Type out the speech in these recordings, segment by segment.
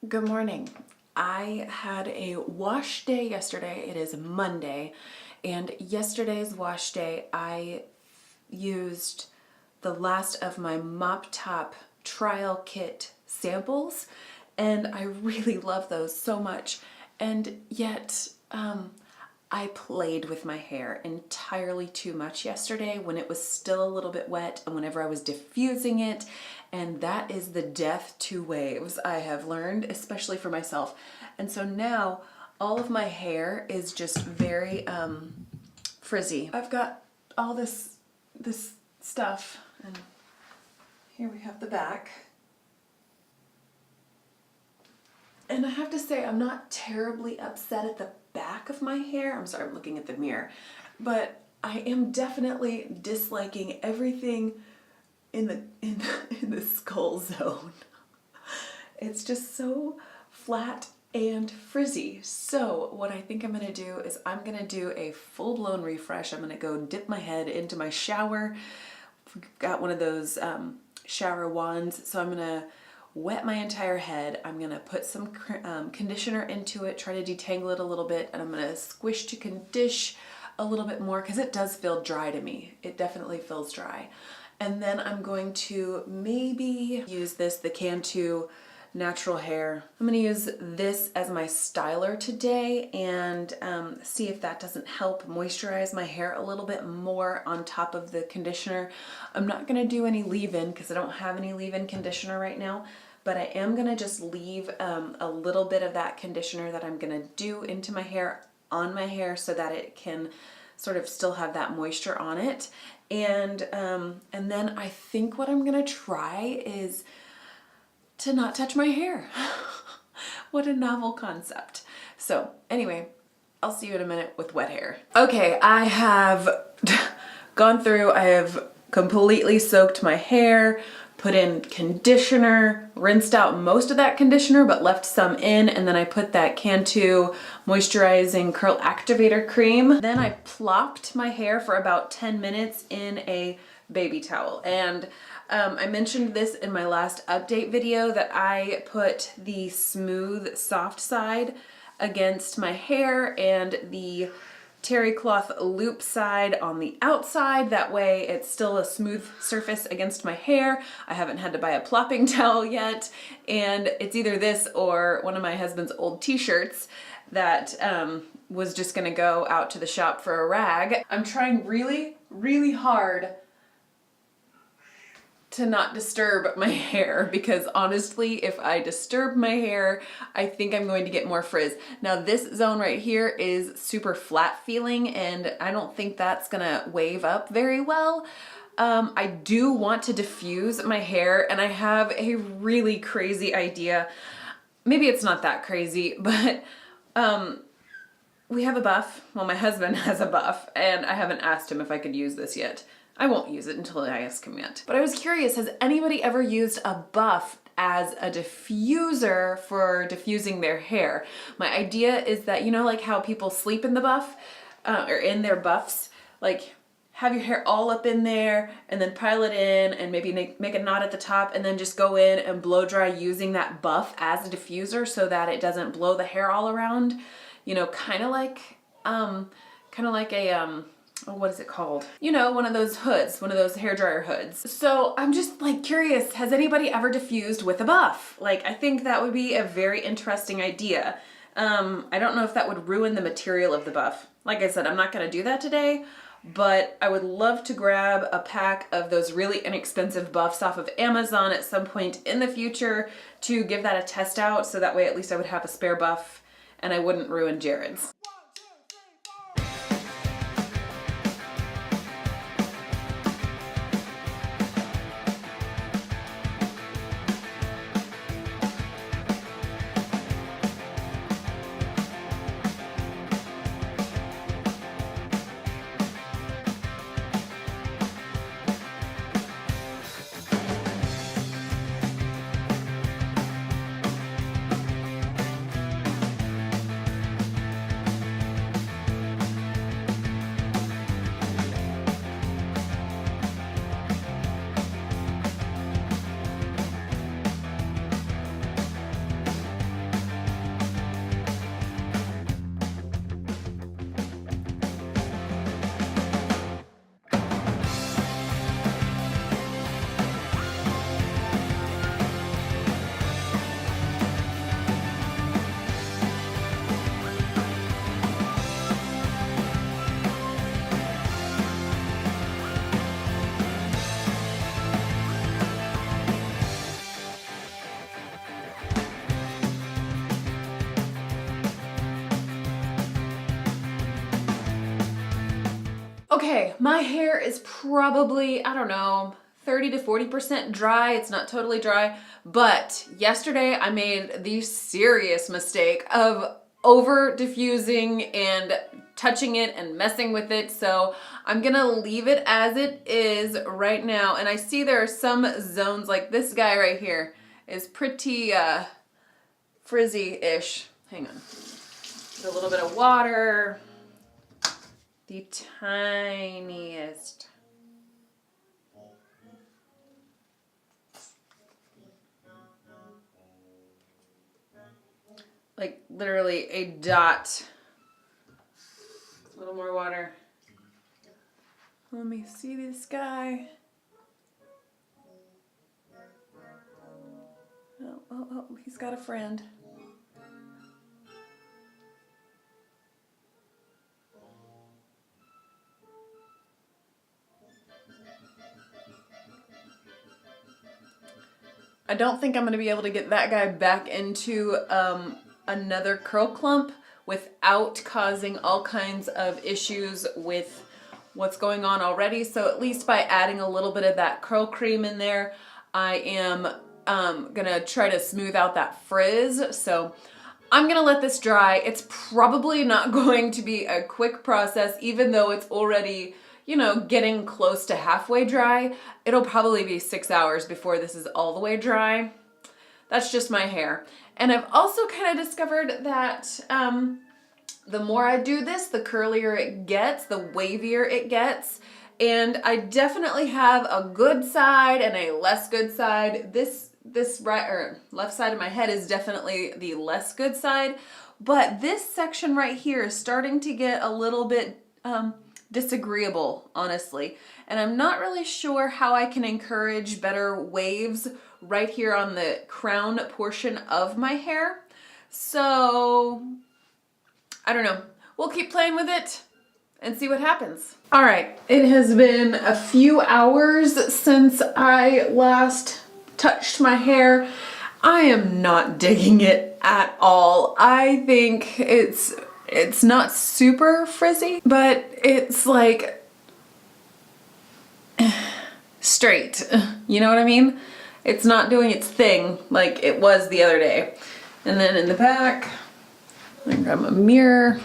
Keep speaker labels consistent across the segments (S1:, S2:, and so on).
S1: Good morning. I had a wash day yesterday. It is Monday, and yesterday's wash day I used the last of my Mop Top trial kit samples, and I really love those so much. And yet I played with my hair entirely too much yesterday when it was still a little bit wet and whenever I was diffusing it, and that is the death to waves, I have learned, especially for myself. And so now all of my hair is just very frizzy. I've got all this stuff, and here we have the back. And I have to say, I'm not terribly upset at the back of my hair. I'm sorry, I'm looking at the mirror. But I am definitely disliking everything in the skull zone. It's just so flat and frizzy. So what I think I'm gonna do is I'm gonna do a full-blown refresh. I'm gonna go dip my head into my shower. Got one of those shower wands, so I'm gonna wet my entire head. I'm gonna put some conditioner into it, try to detangle it a little bit, and I'm gonna squish to condish a little bit more because it does feel dry to me. It definitely feels dry. And then I'm going to maybe use the Cantu Natural Hair. I'm gonna use this as my styler today and see if that doesn't help moisturize my hair a little bit more on top of the conditioner. I'm not gonna do any leave-in because I don't have any leave-in conditioner right now, but I am gonna just leave a little bit of that conditioner that I'm gonna do into my hair on my hair so that it can sort of still have that moisture on it. And then I think what I'm gonna try is to not touch my hair. What a novel concept. So anyway, I'll see you in a minute with wet hair. Okay, I have gone through, I have completely soaked my hair, put in conditioner, rinsed out most of that conditioner but left some in, and then I put that Cantu moisturizing curl activator cream. Then I plopped my hair for about 10 minutes in a baby towel. And I mentioned this in my last update video that I put the smooth soft side against my hair and the terry cloth loop side on the outside. That way it's still a smooth surface against my hair. I haven't had to buy a plopping towel yet, and it's either this or one of my husband's old t-shirts that was just gonna go out to the shop for a rag. I'm trying really, really hard to not disturb my hair, because honestly, if I disturb my hair, I think I'm going to get more frizz. Now this zone right here is super flat feeling, and I don't think that's gonna wave up very well. I do want to diffuse my hair, and I have a really crazy idea. Maybe it's not that crazy, but we have a buff. Well, my husband has a buff, and I haven't asked him if I could use this yet. I won't use it until I ask him yet. But I was curious, has anybody ever used a buff as a diffuser for diffusing their hair? My idea is that, you know, like how people sleep in the buff, or in their buffs, like have your hair all up in there and then pile it in and maybe make a knot at the top and then just go in and blow dry using that buff as a diffuser so that it doesn't blow the hair all around. You know, kind of like a, oh, what is it called? You know, one of those hoods, one of those hairdryer hoods. So I'm just like curious, has anybody ever diffused with a buff? Like, I think that would be a very interesting idea. I don't know if that would ruin the material of the buff. Like I said, I'm not gonna do that today, but I would love to grab a pack of those really inexpensive buffs off of Amazon at some point in the future to give that a test out, so that way at least I would have a spare buff and I wouldn't ruin Jared's. Okay, my hair is probably, I don't know, 30 to 40% dry. It's not totally dry, but yesterday I made the serious mistake of over diffusing and touching it and messing with it. So I'm gonna leave it as it is right now. And I see there are some zones, like this guy right here is pretty frizzy-ish. Hang on. Put a little bit of water. The tiniest. Like literally a dot. A little more water. Let me see this guy. Oh, he's got a friend. I don't think I'm going to be able to get that guy back into another curl clump without causing all kinds of issues with what's going on already. So at least by adding a little bit of that curl cream in there, I am going to try to smooth out that frizz. So I'm going to let this dry. It's probably not going to be a quick process, even though it's already, you know, getting close to halfway dry. It'll probably be 6 hours before this is all the way dry. That's just my hair. And I've also kind of discovered that the more I do this, the curlier it gets, the wavier it gets. And I definitely have a good side and a less good side. This right or left side of my head is definitely the less good side. But this section right here is starting to get a little bit disagreeable, honestly. And I'm not really sure how I can encourage better waves right here on the crown portion of my hair. So, I don't know. We'll keep playing with it and see what happens. All right, it has been a few hours since I last touched my hair. I am not digging it at all. I think it's not super frizzy, but it's like straight. You know what I mean? It's not doing its thing like it was the other day. And then in the back, I grab a mirror.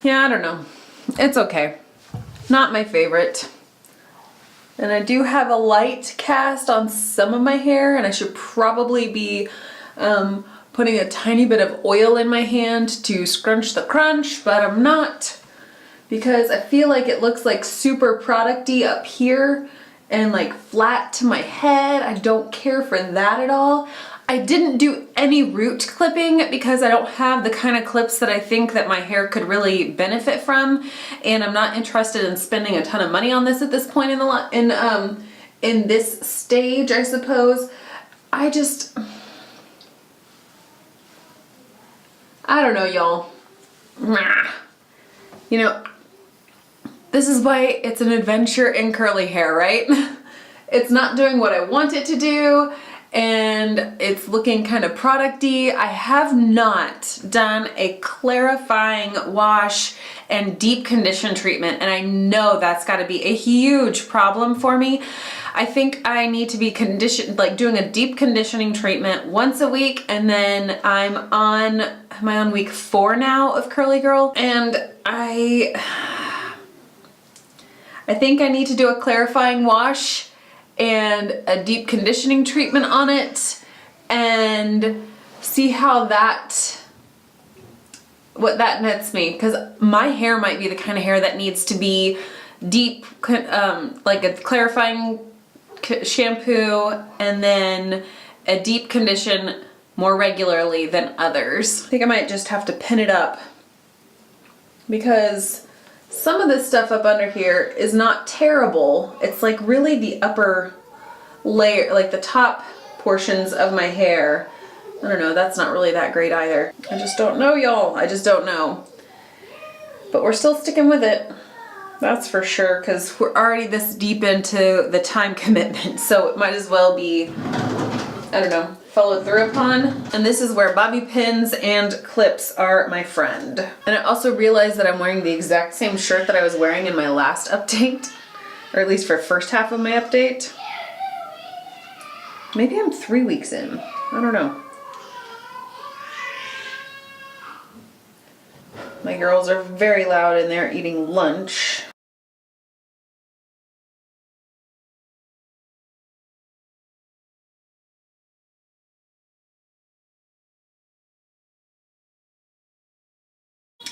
S1: Yeah, I don't know. It's okay. Not my favorite. And I do have a light cast on some of my hair, and I should probably be putting a tiny bit of oil in my hand to scrunch the crunch, but I'm not, because I feel like it looks like super product-y up here and like flat to my head. I don't care for that at all. I didn't do any root clipping because I don't have the kind of clips that I think that my hair could really benefit from, and I'm not interested in spending a ton of money on this at this point in this stage, I suppose. I don't know, y'all. You know, this is why it's an adventure in curly hair, right? It's not doing what I want it to do, and it's looking kind of product-y. I have not done a clarifying wash and deep condition treatment, and I know that's got to be a huge problem for me. I think I need to be doing a deep conditioning treatment once a week, and then am I on week 4 now of Curly Girl? And I think I need to do a clarifying wash and a deep conditioning treatment on it and see how what that nets me, because my hair might be the kind of hair that needs to be deep, like a clarifying shampoo and then a deep condition more regularly than others. I think I might just have to pin it up, because some of this stuff up under here is not terrible. It's like really the upper layer, like the top portions of my hair. I don't know, that's not really that great either. I just don't know, y'all. I just don't know. But we're still sticking with it. That's for sure, because we're already this deep into the time commitment, so it might as well be I don't know, follow through upon. And this is where bobby pins and clips are my friend. And I also realized that I'm wearing the exact same shirt that I was wearing in my last update, or at least for first half of my update. Maybe I'm 3 weeks in, I don't know. My girls are very loud and they're eating lunch.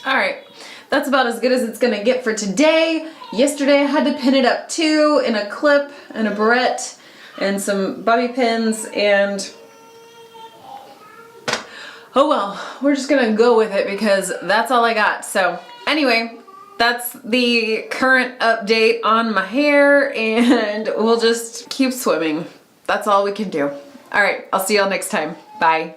S1: All right, that's about as good as it's gonna get for today. Yesterday I had to pin it up too in a clip and a barrette and some bobby pins, and oh well, we're just gonna go with it because that's all I got. So anyway, that's the current update on my hair, and we'll just keep swimming. That's all we can do. All right, I'll see y'all next time. Bye.